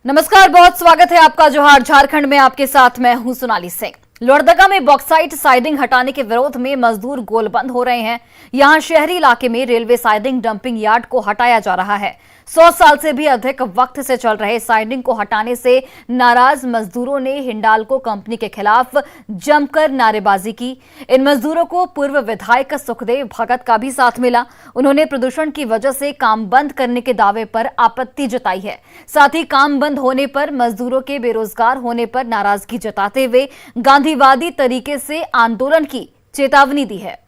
नमस्कार, बहुत स्वागत है आपका जोहार झारखंड में। आपके साथ मैं हूं सोनाली सिंह। लोहरदगा में बॉक्साइट साइडिंग हटाने के विरोध में मजदूर गोलबंद हो रहे हैं। यहां शहरी इलाके में रेलवे साइडिंग डंपिंग यार्ड को हटाया जा रहा है। 100 साल से भी अधिक वक्त से चल रहे साइडिंग को हटाने से नाराज मजदूरों ने हिंडाल्को कंपनी के खिलाफ जमकर नारेबाजी की। इन मजदूरों को पूर्व विधायक सुखदेव भगत का भी साथ मिला। उन्होंने प्रदूषण की वजह से काम बंद करने के दावे पर आपत्ति जताई है। साथ ही काम बंद होने पर मजदूरों के बेरोजगार होने पर नाराजगी जताते हुए गांधीवादी तरीके से आंदोलन की चेतावनी दी है।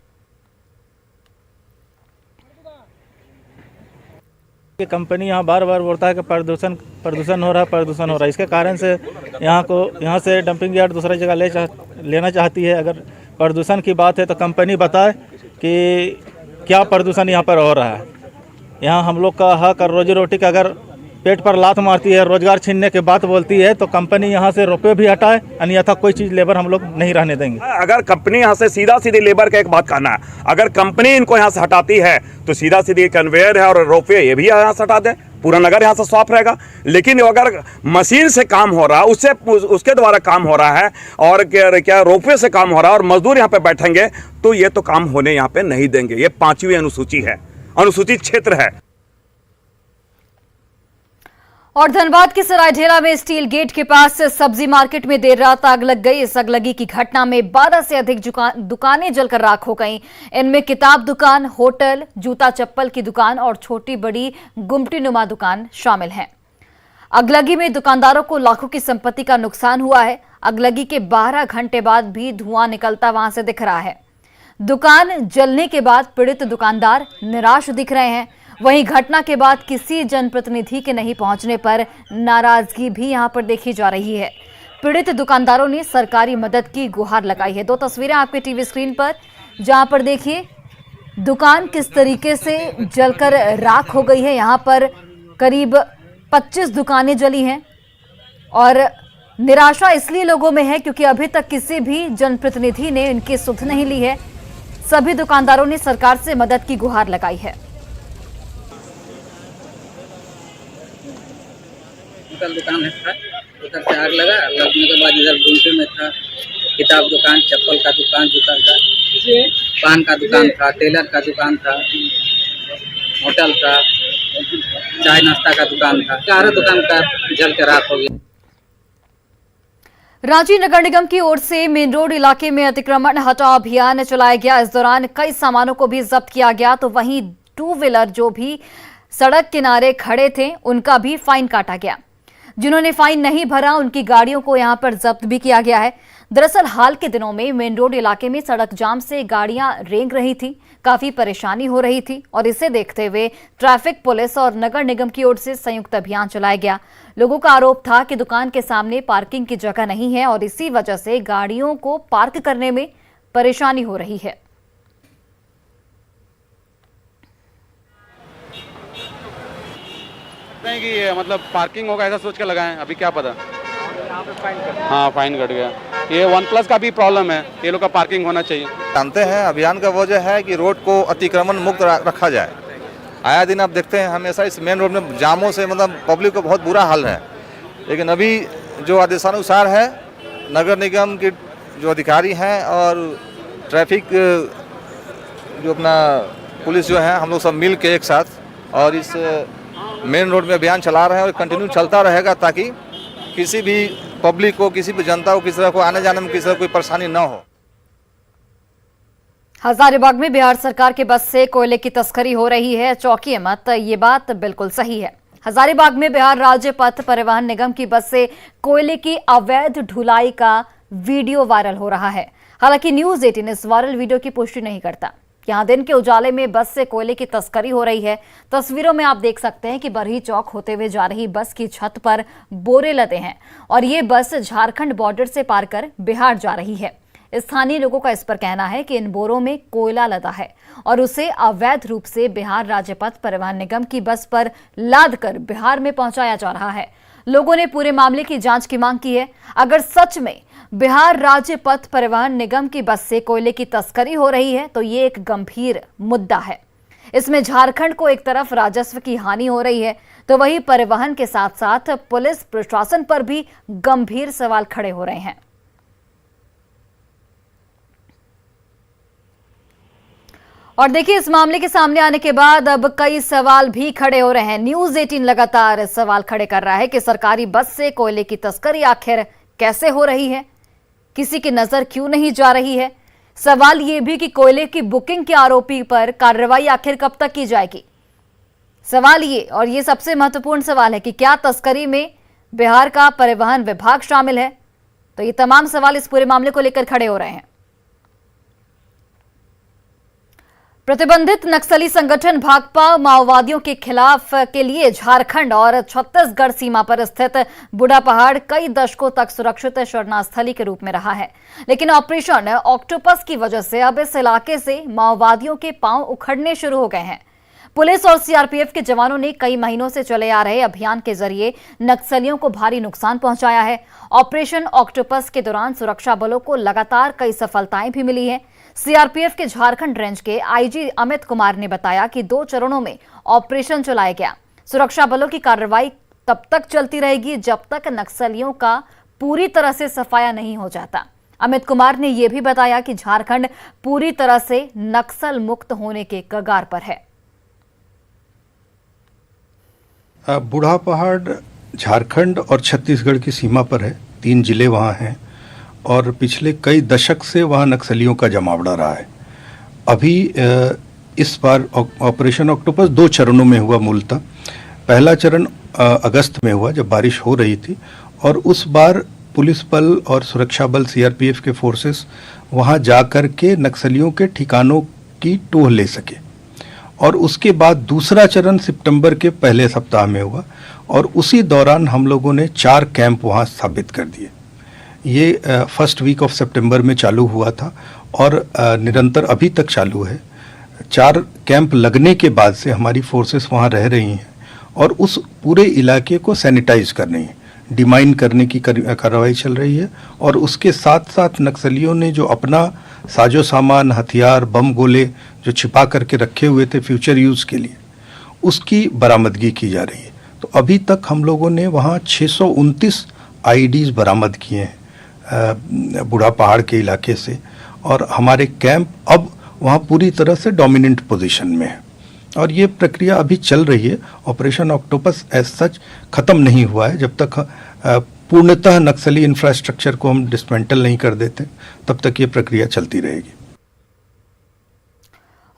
कंपनी यहाँ बार बार बोलता है कि प्रदूषण हो रहा है। इसके कारण से यहाँ से डंपिंग यार्ड दूसरी जगह लेना चाहती है। अगर प्रदूषण की बात है तो कंपनी बताए कि क्या प्रदूषण यहाँ पर हो रहा है। यहाँ हम लोग का हक और रोजी रोटी का अगर पेट पर लात मारती है, रोजगार छीनने की बात बोलती है, तो कंपनी यहाँ से रुपये भी हटाए, अन्यथा कोई चीज़ लेबर हम लोग नहीं रहने देंगे। अगर कंपनी यहाँ से सीधा सीधी लेबर का एक बात कहना है, अगर कंपनी इनको यहाँ से हटाती है तो सीधा सीधी कन्वेयर है और रोपवे ये भी यहाँ से हटा दे, पूरा नगर यहाँ से साफ रहेगा। लेकिन अगर मशीन से काम हो रहा है, उसके द्वारा काम हो रहा है और क्या रोपवे से काम हो रहा है और मजदूर यहाँ पे बैठेंगे, तो ये तो काम होने यहाँ पे नहीं देंगे। ये 5वीं अनुसूची है, अनुसूचित क्षेत्र है। और धनबाद के सरायढेला में स्टील गेट के पास सब्जी मार्केट में देर रात आग लग गई। इस आगलगी की घटना में 12 से अधिक दुकानें जलकर राख हो गईं। इनमें किताब दुकान, होटल, जूता चप्पल की दुकान और छोटी बड़ी गुमटी नुमा दुकान शामिल हैं। आगलगी में दुकानदारों को लाखों की संपत्ति का नुकसान हुआ है। आगलगी के 12 घंटे बाद भी धुआं निकलता वहां से दिख रहा है। दुकान जलने के बाद पीड़ित दुकानदार निराश दिख रहे हैं। वहीं घटना के बाद किसी जनप्रतिनिधि के नहीं पहुंचने पर नाराजगी भी यहां पर देखी जा रही है। पीड़ित दुकानदारों ने सरकारी मदद की गुहार लगाई है। 2 तस्वीरें आपके टीवी स्क्रीन पर, जहां पर देखिए दुकान किस तरीके से जलकर राख हो गई है। यहां पर करीब 25 दुकानें जली हैं और निराशा इसलिए लोगों में है क्योंकि अभी तक किसी भी जनप्रतिनिधि ने इनकी सुध नहीं ली है। सभी दुकानदारों ने सरकार से मदद की गुहार लगाई है। दुकान था, उधर से आग लगा। लगने के बाद इधर गुमटी में था किताब दुकान, चप्पल का दुकान, जूता का, पान का दुकान था, टेलर का दुकान था, होटल था, चाय नाश्ता का दुकान था। 4 दुकान का जल के राख हो गया। रांची नगर निगम की ओर से मेन रोड इलाके में अतिक्रमण हटाओ अभियान चलाया गया। इस दौरान कई सामानों को भी जब्त किया गया, तो वहीं 2 व्हीलर जो भी सड़क किनारे खड़े थे उनका भी फाइन काटा गया। जिन्होंने फाइन नहीं भरा उनकी गाड़ियों को यहां पर जब्त भी किया गया है। दरअसल हाल के दिनों में मेन रोड इलाके में सड़क जाम से गाड़ियां रेंग रही थी, काफी परेशानी हो रही थी और इसे देखते हुए ट्रैफिक पुलिस और नगर निगम की ओर से संयुक्त अभियान चलाया गया। लोगों का आरोप था कि दुकान के सामने पार्किंग की जगह नहीं है और इसी वजह से गाड़ियों को पार्क करने में परेशानी हो रही है। नहीं कि मतलब पार्किंग होगा ऐसा सोच के लगाएं, अभी क्या पता। हाँ, फाइन कट गया। ये OnePlus का भी प्रॉब्लम है, ये लोग का पार्किंग होना चाहिए। जानते हैं अभियान का वजह है कि रोड को अतिक्रमण मुक्त रखा जाए। आया दिन आप देखते हैं हमेशा इस मेन रोड में जामों से मतलब पब्लिक को बहुत बुरा हाल है। लेकिन अभी जो आदेशानुसार है, नगर निगम के जो अधिकारी हैं और ट्रैफिक जो अपना पुलिस जो है, हम लोग सब मिल के एक साथ और इस मेन रोड में अभियान चला रहे हैं और कंटिन्यू चलता रहेगा ताकि किसी भी पब्लिक को, किसी भी जनता को, किसी तरह को आने जाने में किसी तरह कोई परेशानी न हो। हजारीबाग में बिहार सरकार के बस से कोयले की तस्करी हो रही है। चौंकिए मत, ये बात बिल्कुल सही है। हजारीबाग में बिहार राज्य पथ परिवहन निगम की बस से कोयले की अवैध ढुलाई का वीडियो वायरल हो रहा है। हालांकि न्यूज 18 इस वायरल वीडियो की पुष्टि नहीं करता। यहां दिन के उजाले में बस से कोयले की तस्करी हो रही है। तस्वीरों में आप देख सकते हैं कि बरही चौक होते हुए जा रही बस की छत पर बोरे लदे हैं और ये बस झारखंड बॉर्डर से पार कर बिहार जा रही है। स्थानीय लोगों का इस पर कहना है कि इन बोरों में कोयला लदा है और उसे अवैध रूप से बिहार राज्य पथ परिवहन निगम की बस पर लाद कर बिहार में पहुंचाया जा रहा है। लोगों ने पूरे मामले की जांच की मांग की है। अगर सच में बिहार राज्य पथ परिवहन निगम की बस से कोयले की तस्करी हो रही है तो ये एक गंभीर मुद्दा है। इसमें झारखंड को एक तरफ राजस्व की हानि हो रही है तो वहीं परिवहन के साथ साथ पुलिस प्रशासन पर भी गंभीर सवाल खड़े हो रहे हैं। और देखिए, इस मामले के सामने आने के बाद अब कई सवाल भी खड़े हो रहे हैं। न्यूज़ 18 लगातार सवाल खड़े कर रहा है कि सरकारी बस से कोयले की तस्करी आखिर कैसे हो रही है, किसी की नजर क्यों नहीं जा रही है। सवाल ये भी कि कोयले की बुकिंग के आरोपी पर कार्रवाई आखिर कब तक की जाएगी। सवाल ये, और ये सबसे महत्वपूर्ण सवाल है कि क्या तस्करी में बिहार का परिवहन विभाग शामिल है। तो ये तमाम सवाल इस पूरे मामले को लेकर खड़े हो रहे हैं। प्रतिबंधित नक्सली संगठन भाकपा माओवादियों के खिलाफ के लिए झारखंड और छत्तीसगढ़ सीमा पर स्थित बूढ़ापहाड़ कई दशकों तक सुरक्षित शरणास्थली के रूप में रहा है, लेकिन ऑपरेशन ऑक्टोपस की वजह से अब इस इलाके से माओवादियों के पांव उखड़ने शुरू हो गए हैं। पुलिस और सीआरपीएफ के जवानों ने कई महीनों से चले आ रहे अभियान के जरिए नक्सलियों को भारी नुकसान पहुंचाया है। ऑपरेशन ऑक्टोपस के दौरान सुरक्षा बलों को लगातार कई सफलताएं भी मिली हैं। सीआरपीएफ के झारखंड रेंज के आईजी अमित कुमार ने बताया कि 2 चरणों में ऑपरेशन चलाया गया। सुरक्षा बलों की कार्रवाई तब तक चलती रहेगी जब तक नक्सलियों का पूरी तरह से सफाया नहीं हो जाता। अमित कुमार ने यह भी बताया कि झारखंड पूरी तरह से नक्सल मुक्त होने के कगार पर है। बूढ़ापहाड़ झारखंड और छत्तीसगढ़ की सीमा पर है। 3 जिले वहाँ हैं और पिछले कई दशक से वहाँ नक्सलियों का जमावड़ा रहा है। अभी इस बार ऑपरेशन ऑक्टोपस 2 चरणों में हुआ। मूलतः पहला चरण अगस्त में हुआ जब बारिश हो रही थी, और उस बार पुलिस बल और सुरक्षा बल सीआरपीएफ के फोर्सेस वहाँ जाकर के नक्सलियों के ठिकानों की टोह ले सके। और उसके बाद दूसरा चरण सितंबर के पहले सप्ताह में हुआ, और उसी दौरान हम लोगों ने 4 कैंप वहाँ स्थापित कर दिए। ये फर्स्ट वीक ऑफ सितंबर में चालू हुआ था और निरंतर अभी तक चालू है। 4 कैंप लगने के बाद से हमारी फोर्सेस वहाँ रह रही हैं और उस पूरे इलाके को सैनिटाइज कर रही हैं, डिमाइन करने की कार्रवाई चल रही है। और उसके साथ साथ नक्सलियों ने जो अपना साजो सामान, हथियार, बम गोले जो छिपा करके रखे हुए थे फ्यूचर यूज़ के लिए, उसकी बरामदगी की जा रही है। तो अभी तक हम लोगों ने वहाँ 629 आईडीज़ बरामद किए हैं बूढ़ापहाड़ के इलाके से, और हमारे कैंप अब वहाँ पूरी तरह से डोमिनेंट पोजीशन में है। और ये प्रक्रिया अभी चल रही है। ऑपरेशन ऑक्टोपस एज सच ख़त्म नहीं हुआ है। जब तक पूर्णतः नक्सली इंफ्रास्ट्रक्चर को हम डिसमेंटल नहीं कर देते तब तक ये प्रक्रिया चलती रहेगी।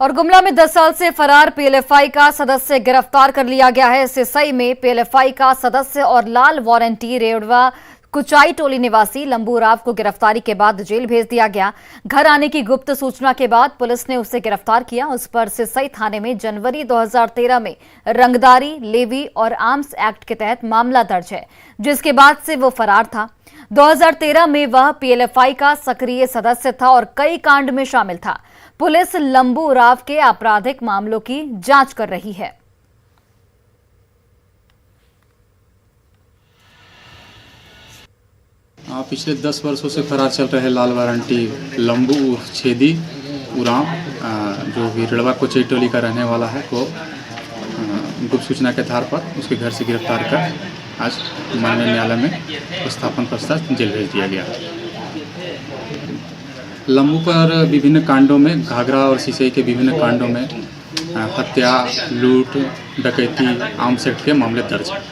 और गुमला में 10 साल से फरार पीएलएफआई का सदस्य गिरफ्तार कर लिया गया है। सिसई में पीएलएफआई का सदस्य और लाल वारंटी रेवड़वा कुचाई टोली निवासी लंबू राव को गिरफ्तारी के बाद जेल भेज दिया गया। घर आने की गुप्त सूचना के बाद पुलिस ने उसे गिरफ्तार किया। उस पर सिसई थाने में जनवरी 2013 में रंगदारी, लेवी और आर्म्स एक्ट के तहत मामला दर्ज है, जिसके बाद से वो फरार था। 2013 में वह पीएलएफआई का सक्रिय सदस्य था और कई कांड में शामिल था। पुलिस लंबू राव के आपराधिक मामलों की जांच कर रही है। पिछले 10 वर्षों से फरार चल रहे लाल वारंटी लंबू छेदी उराम जो कि रेवड़वा कुचाई टोली का रहने वाला है, वो गुप्त सूचना के आधार पर उसके घर से गिरफ्तार कर आज माननीय न्यायालय में स्थापन पश्चात जेल भेज दिया गया। लंबू पर विभिन्न कांडों में, घाघरा और सिसई के विभिन्न कांडों में हत्या, लूट, डकैती, आर्म्स एक्ट के मामले दर्ज हैं।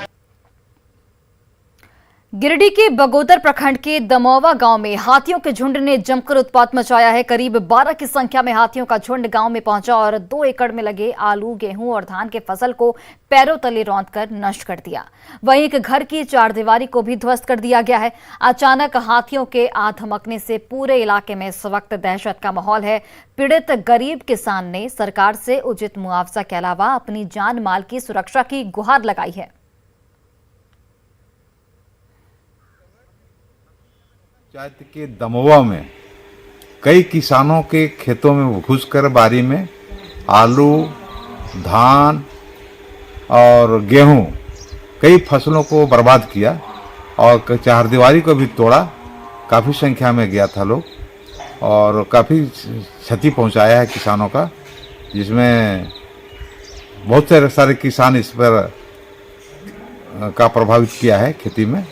गिरिडीह के बगोदर प्रखंड के दमौवा गांव में हाथियों के झुंड ने जमकर उत्पात मचाया है। करीब 12 की संख्या में हाथियों का झुंड गांव में पहुंचा और 2 एकड़ में लगे आलू, गेहूं और धान के फसल को पैरों तले रौंदकर नष्ट कर दिया। वहीं एक घर की चारदीवारी को भी ध्वस्त कर दिया गया है। अचानक हाथियों के आ धमकने से पूरे इलाके में इस वक्त दहशत का माहौल है। पीड़ित गरीब किसान ने सरकार से उचित मुआवजा के अलावा अपनी जान माल की सुरक्षा की गुहार लगाई है। पंचायत के दमोवा में कई किसानों के खेतों में घुसकर बारी में आलू, धान और गेहूं कई फसलों को बर्बाद किया और चारदीवारी को भी तोड़ा। काफ़ी संख्या में गया था लोग और काफ़ी क्षति पहुंचाया है किसानों का, जिसमें बहुत सारे किसान इस पर का प्रभावित किया है खेती में।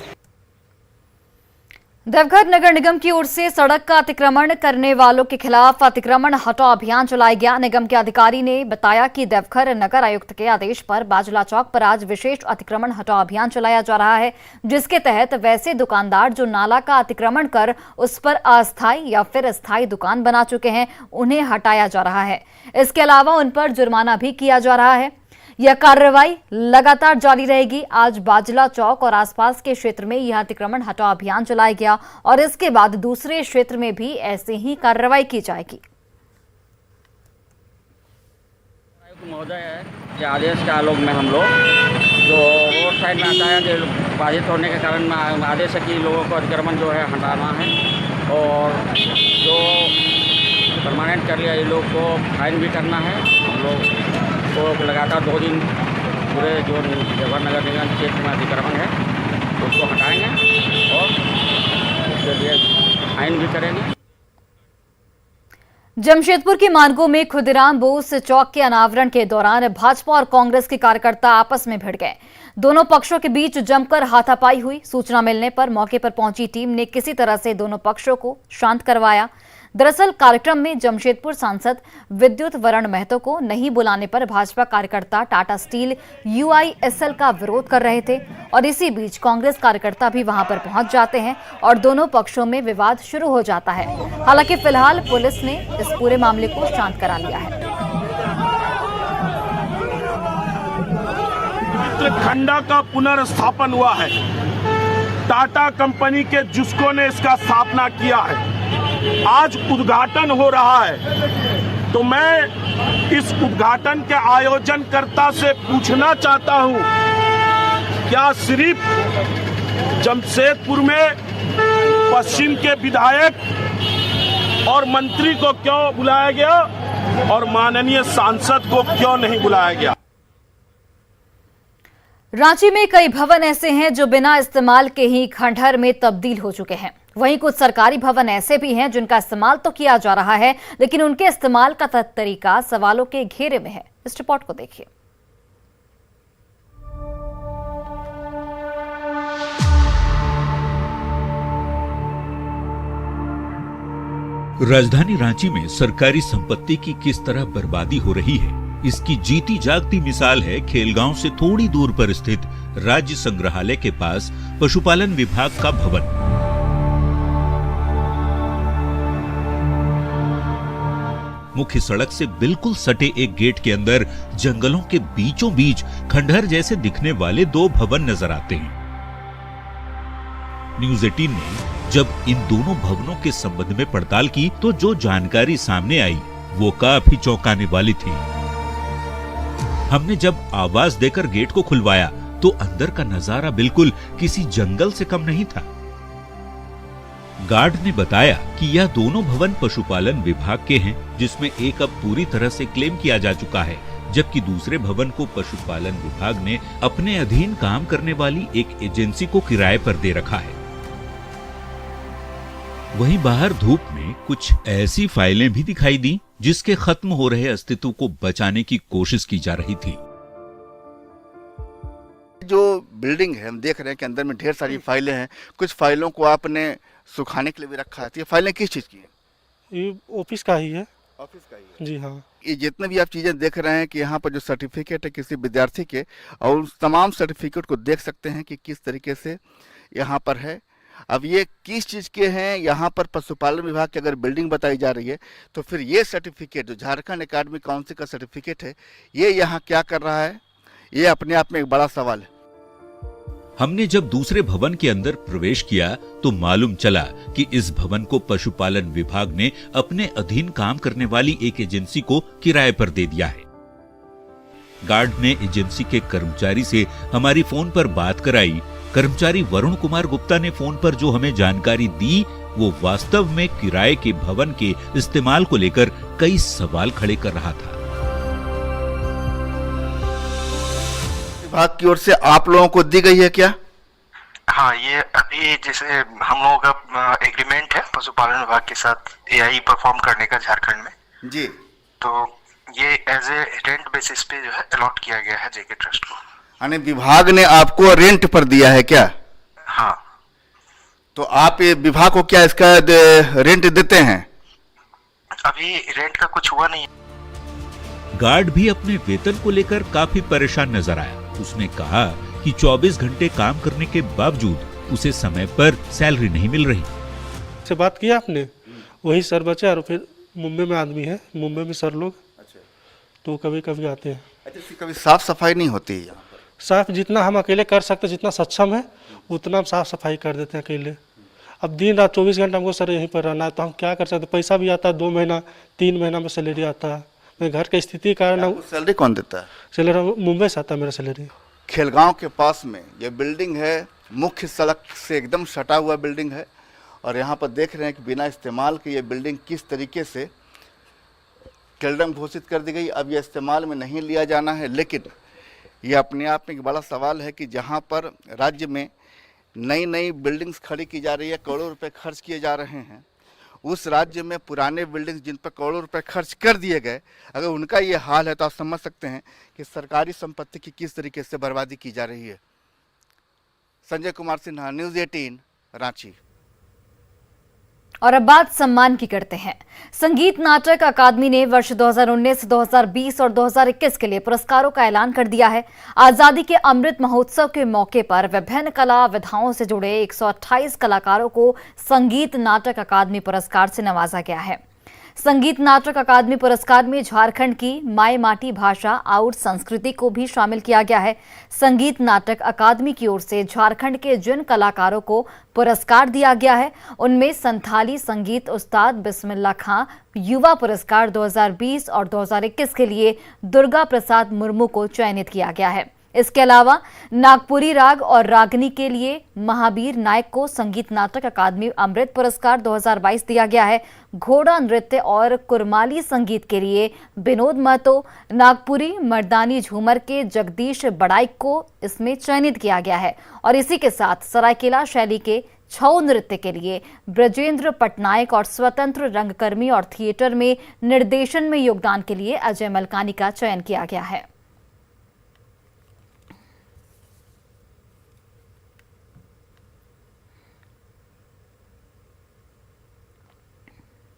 देवघर नगर निगम की ओर से सड़क का अतिक्रमण करने वालों के खिलाफ अतिक्रमण हटाओ अभियान चलाया गया। निगम के अधिकारी ने बताया कि देवघर नगर आयुक्त के आदेश पर बाजला चौक पर आज विशेष अतिक्रमण हटाओ अभियान चलाया जा रहा है, जिसके तहत वैसे दुकानदार जो नाला का अतिक्रमण कर उस पर अस्थायी या फिर स्थायी दुकान बना चुके हैं, उन्हें हटाया जा रहा है। इसके अलावा उन पर जुर्माना भी किया जा रहा है। यह कार्रवाई लगातार जारी रहेगी। आज बाजला चौक और आसपास के क्षेत्र में यह अतिक्रमण हटाओ अभियान चलाया गया और इसके बाद दूसरे क्षेत्र में भी ऐसे ही कार्रवाई की जाएगी। महोदय है के आदेश के आलोक में हम लोग जो रोड साइड में आता है जो बाधित होने के कारण आदेश है कि लोगों को अतिक्रमण जो है हटाना है और जो परमानेंट कर लिया ये लोग को फाइन भी करना है। हम लोग तो लगातार 2 दिन पूरे जो देवघर नगर निगम क्षेत्र में अतिक्रमण है उसको हटाएंगे और उसके लिए फाइन भी करेंगे। जमशेदपुर की मार्गों में खुदीराम बोस चौक के अनावरण के दौरान भाजपा और कांग्रेस के कार्यकर्ता आपस में भिड़ गए। दोनों पक्षों के बीच जमकर हाथापाई हुई। सूचना मिलने पर मौके पर पहुंची टीम ने किसी तरह से दोनों पक्षों को शांत करवाया। दरअसल कार्यक्रम में जमशेदपुर सांसद विद्युत वरण महतो को नहीं बुलाने पर भाजपा कार्यकर्ता टाटा स्टील UISL का विरोध कर रहे थे और इसी बीच कांग्रेस कार्यकर्ता भी वहां पर पहुंच जाते हैं और दोनों पक्षों में विवाद शुरू हो जाता है। हालांकि फिलहाल पुलिस ने इस पूरे मामले को शांत करा लिया है। खंडा का पुनर्स्थापन हुआ है। टाटा कंपनी के जुस्को ने इसका स्थापना किया है। आज उद्घाटन हो रहा है तो मैं इस उद्घाटन के आयोजनकर्ता से पूछना चाहता हूं, क्या सिर्फ जमशेदपुर में पश्चिम के विधायक और मंत्री को क्यों बुलाया गया और माननीय सांसद को क्यों नहीं बुलाया गया? रांची में कई भवन ऐसे हैं जो बिना इस्तेमाल के ही खंडहर में तब्दील हो चुके हैं। वहीं कुछ सरकारी भवन ऐसे भी हैं जिनका इस्तेमाल तो किया जा रहा है, लेकिन उनके इस्तेमाल का तरीका सवालों के घेरे में है। इस रिपोर्ट को देखिए। राजधानी रांची में सरकारी संपत्ति की किस तरह बर्बादी हो रही है, इसकी जीती जागती मिसाल है खेलगांव से थोड़ी दूर पर स्थित राज्य संग्रहालय के पास पशुपालन विभाग का भवन। मुख्य सड़क से बिल्कुल सटे एक गेट के अंदर जंगलों के बीचों बीच खंडहर जैसे दिखने वाले 2 भवन नजर आते हैं। न्यूज़ 18 ने जब इन दोनों भवनों के संबंध में पड़ताल की तो जो जानकारी सामने आई वो काफी चौंकाने वाली थी। हमने जब आवाज देकर गेट को खुलवाया तो अंदर का नजारा बिल्कुल किसी जंगल से कम नहीं था। गार्ड ने बताया कि यह दोनों भवन पशुपालन विभाग के हैं, जिसमें एक अब पूरी तरह से क्लेम किया जा चुका है, जबकि दूसरे भवन को पशुपालन विभाग ने अपने अधीन काम करने वाली एक एजेंसी को किराए पर दे रखा है। वहीं बाहर धूप में कुछ ऐसी फाइलें भी दिखाई दी जिसके खत्म हो रहे अस्तित्व को बचाने की कोशिश की जा रही थी। जो बिल्डिंग है हम देख रहे हैं कि अंदर में ढेर सारी फाइलें हैं। कुछ फाइलों को आपने सुखाने के लिए भी रखा है। ये फाइलें किस चीज़ की हैं? ये ऑफिस का ही है। ऑफिस का ही है? जी हाँ। ये जितने भी आप चीज़ें देख रहे हैं कि यहाँ पर जो सर्टिफिकेट है किसी विद्यार्थी के, और उस तमाम सर्टिफिकेट को देख सकते हैं कि किस तरीके से यहाँ पर है। अब ये किस चीज़ के हैं, यहाँ पर पशुपालन विभाग की अगर बिल्डिंग बताई जा रही है तो फिर ये सर्टिफिकेट जो झारखंड एकेडमिक काउंसिल का सर्टिफिकेट है ये यहाँ क्या कर रहा है, ये अपने आप में एक बड़ा सवाल है। हमने जब दूसरे भवन के अंदर प्रवेश किया तो मालूम चला कि इस भवन को पशुपालन विभाग ने अपने अधीन काम करने वाली एक एजेंसी को किराए पर दे दिया है। गार्ड ने एजेंसी के कर्मचारी से हमारी फोन पर बात कराई। कर्मचारी वरुण कुमार गुप्ता ने फोन पर जो हमें जानकारी दी वो वास्तव में किराए के भवन के इस्तेमाल को लेकर कई सवाल खड़े कर रहा था। विभाग की ओर से आप लोगों को दी गई है क्या? हाँ, ये अभी जैसे हम लोगों का एग्रीमेंट है पशुपालन विभाग के साथ एआई परफॉर्म करने का झारखंड में जी, तो ये एज ए रेंट बेसिस पे जो है अलॉट किया गया है जेके ट्रस्ट को। यानी विभाग ने आपको रेंट पर दिया है क्या? हाँ। तो आप ये विभाग को क्या इसका रेंट देते हैं? अभी रेंट का कुछ हुआ नहीं। गार्ड भी अपने वेतन को लेकर काफी परेशान नजर आया। उसने कहा कि 24 घंटे काम करने के बावजूद उसे समय पर सैलरी नहीं मिल रही। से बात किया आपने? वही सर बचे, और फिर मुंबई में आदमी है, मुंबई में सर लोग, तो कभी कभी आते हैं। अच्छा, कभी साफ सफाई नहीं होती है यहाँ पर? साफ जितना हम अकेले कर सकते, जितना सक्षम है उतना हम साफ सफाई कर देते हैं अकेले। अब दिन रात 24 घंटा हमको सर यहीं पर रहना है, तो हम क्या कर सकते? पैसा भी आता है 2 महीना 3 महीना में सैलरी आता है। मैं घर की स्थिति के कारण। सैलरी कौन देता है? सैलरी मुंबई से आता है मेरा सैलरी। खेलगांव के पास में ये बिल्डिंग है, मुख्य सड़क से एकदम सटा हुआ बिल्डिंग है, और यहाँ पर देख रहे हैं कि बिना इस्तेमाल के ये बिल्डिंग किस तरीके से केल्डम घोषित कर दी गई। अब ये इस्तेमाल में नहीं लिया जाना है, लेकिन ये अपने आप में एक बड़ा सवाल है कि जहाँ पर राज्य में नई नई बिल्डिंग्स खड़ी की जा रही है, करोड़ों रुपए खर्च किए जा रहे हैं, उस राज्य में पुराने बिल्डिंग्स जिन पर करोड़ों रुपए खर्च कर दिए गए, अगर उनका ये हाल है तो आप समझ सकते हैं कि सरकारी संपत्ति की किस तरीके से बर्बादी की जा रही है। संजय कुमार सिन्हा, न्यूज़ 18, रांची। और अब बात सम्मान की करते हैं। संगीत नाटक अकादमी ने वर्ष 2019, 2020 और 2021 के लिए पुरस्कारों का ऐलान कर दिया है। आजादी के अमृत महोत्सव के मौके पर विभिन्न कला विधाओं से जुड़े 128 कलाकारों को संगीत नाटक अकादमी पुरस्कार से नवाजा गया है। संगीत नाटक अकादमी पुरस्कार में झारखंड की माय माटी भाषा और संस्कृति को भी शामिल किया गया है। संगीत नाटक अकादमी की ओर से झारखंड के जिन कलाकारों को पुरस्कार दिया गया है, उनमें संथाली संगीत उस्ताद बिस्मिल्लाह खां युवा पुरस्कार 2020 और 2021 के लिए दुर्गा प्रसाद मुर्मू को चयनित किया गया है। इसके अलावा नागपुरी राग और रागनी के लिए महावीर नायक को संगीत नाटक अकादमी अमृत पुरस्कार 2022 दिया गया है। घोड़ा नृत्य और कुरमाली संगीत के लिए विनोद महतो, नागपुरी मर्दानी झूमर के जगदीश बड़ाइक को इसमें चयनित किया गया है। और इसी के साथ सरायकेला शैली के छऊ नृत्य के लिए ब्रजेंद्र पटनायक और स्वतंत्र रंगकर्मी और थिएटर में निर्देशन में योगदान के लिए अजय मलकानी का चयन किया गया है।